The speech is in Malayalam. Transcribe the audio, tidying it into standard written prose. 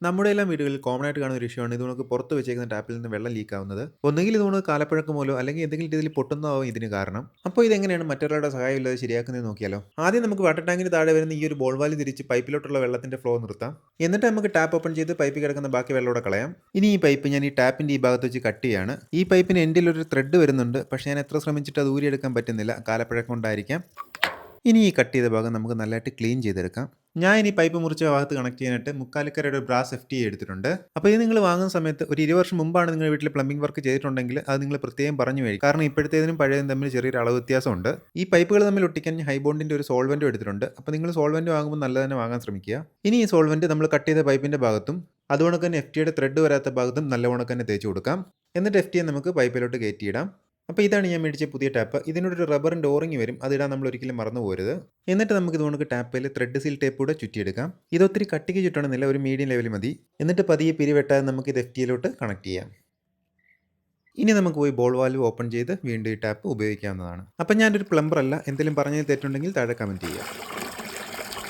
നമ്മുടെ എല്ലാം വീടുകളിൽ കോമൺ ആയിട്ട് കാണുന്ന ഒരു ഇഷ്യൂ ആണ് ഇത് നമുക്ക് പുറത്ത് വെച്ചേക്കുന്ന ടാപ്പിൽ നിന്ന് വെള്ളം ലീക്ക് ആവുന്നത്. ഒന്നുകിൽ ഇത് നമുക്ക് കാലപ്പഴക്കം മൂലോ അല്ലെങ്കിൽ എന്തെങ്കിലും രീതിയിൽ പൊട്ടുന്നതാവും ഇതിന് കാരണം. അപ്പോൾ ഇതെങ്ങനെയാണ് മറ്റൊരാളുടെ സഹായം ഇല്ലാതെ ശരിയാക്കുന്നത് നോക്കിയാലോ. ആദ്യം നമുക്ക് വാട്ടർ ടാങ്കിന് താഴെ വരുന്ന ഈ ഒരു ബോൾ വാല് തിരിച്ച് പൈപ്പിലോട്ടുള്ള വെള്ളത്തിന്റെ ഫ്ലോ നിർത്താം. എന്നിട്ട് നമുക്ക് ടാപ്പ് ഓപ്പൺ ചെയ്ത് പൈപ്പിൽ കിടക്കുന്ന ബാക്കി വെള്ളമൂടെ കളയാം. ഇനി ഈ പൈപ്പ് ഞാൻ ഈ ടാപ്പിന്റെ ഈ ഭാഗത്ത് വെച്ച് കട്ട് ചെയ്യാണ്. ഈ പൈപ്പിന് എൻഡിൽ ഒരു ത്രെഡ് വരുന്നുണ്ട്, പക്ഷേ ഞാൻ എത്ര ശ്രമിച്ചിട്ട് അത് ഊരിയെടുക്കാൻ പറ്റുന്നില്ല, കാലപ്പഴക്കം കൊണ്ടായിരിക്കാം. ഇനി ഈ കട്ട് ചെയ്ത ഭാഗം നമുക്ക് നല്ലതായിട്ട് ക്ലീൻ ചെയ്തെടുക്കാം. ഞാൻ ഇനി പൈപ്പ് മുറിച്ച ഭാഗത്ത് കണക്ട് ചെയ്യാനായിട്ട് മുക്കാലിക്കരയുടെ ഒരു ബ്രാസ് FT എടുത്തിട്ടുണ്ട്. അപ്പോൾ ഇത് നിങ്ങൾ വാങ്ങുന്ന സമയത്ത് ഒരു 20 വർഷം മുമ്പാണ് നിങ്ങളുടെ വീട്ടിൽ പ്ലംബിംഗ് വർക്ക് ചെയ്തിട്ടുണ്ടെങ്കിൽ അത് നിങ്ങൾ പ്രത്യേകം പറഞ്ഞു വഴി, കാരണം ഇപ്പോഴത്തേതിനും പഴയതും തമ്മിൽ ചെറിയൊരു അളവ് വ്യത്യാസമുണ്ട്. ഈ പൈപ്പുകൾ തമ്മിൽ ഒട്ടിക്കാൻ ഹൈബോണ്ടിന്റെ ഒരു സോൾവെന്റും എടുത്തിട്ടുണ്ട്. അപ്പോൾ നിങ്ങൾ സോൾവെന്റ് വാങ്ങുമ്പോൾ നല്ല തന്നെ വാങ്ങാൻ ശ്രമിക്കുക. ഇനി ഈ സോൾവെന്റ് നമ്മൾ കട്ട് ചെയ്ത പൈപ്പിന്റെ ഭാഗത്തും അതുകൊണ്ട് തന്നെ FTയുടെ ത്രെഡ് വരാത്ത ഭാഗത്തും നല്ലവണ്ണം തന്നെ തേച്ച് കൊടുക്കാം. എന്നിട്ട് FTയെ നമുക്ക് പൈപ്പിലോട്ട് കയറ്റിയിടാം. അപ്പോൾ ഇതാണ് ഞാൻ മേടിച്ച പുതിയ ടാപ്പ്. ഇതിനോടൊരു റബ്ബറിൻ്റെ ഓറിങ് വരും, അതിടാൻ നമ്മൾ ഒരിക്കലും മറന്നു പോരുത്. എന്നിട്ട് നമുക്ക് ഇതുകൊണ്ട് ടാപ്പിൽ ത്രെഡ് സീൽ ടേപ്പ് കൂടെ ചുറ്റിയെടുക്കാം. ഇതൊത്തിരി കട്ടിക്ക് ചുറ്റണമെന്നില്ല, ഒരു മീഡിയം ലെവൽ മതി. എന്നിട്ട് പതിയെ പിരിവെട്ടാതെ നമുക്ക് ഇത് FTയിലോട്ട് കണക്ട് ചെയ്യാം. ഇനി നമുക്ക് പോയി ബോൾ വാൽവ് ഓപ്പൺ ചെയ്ത് വീണ്ടും ഈ ടാപ്പ് ഉപയോഗിക്കാവുന്നതാണ്. അപ്പം ഞാനൊരു പ്ലംബർ അല്ല, എന്തെങ്കിലും പറഞ്ഞതിൽ തെറ്റുണ്ടെങ്കിൽ താഴെ കമൻറ്റ് ചെയ്യുക.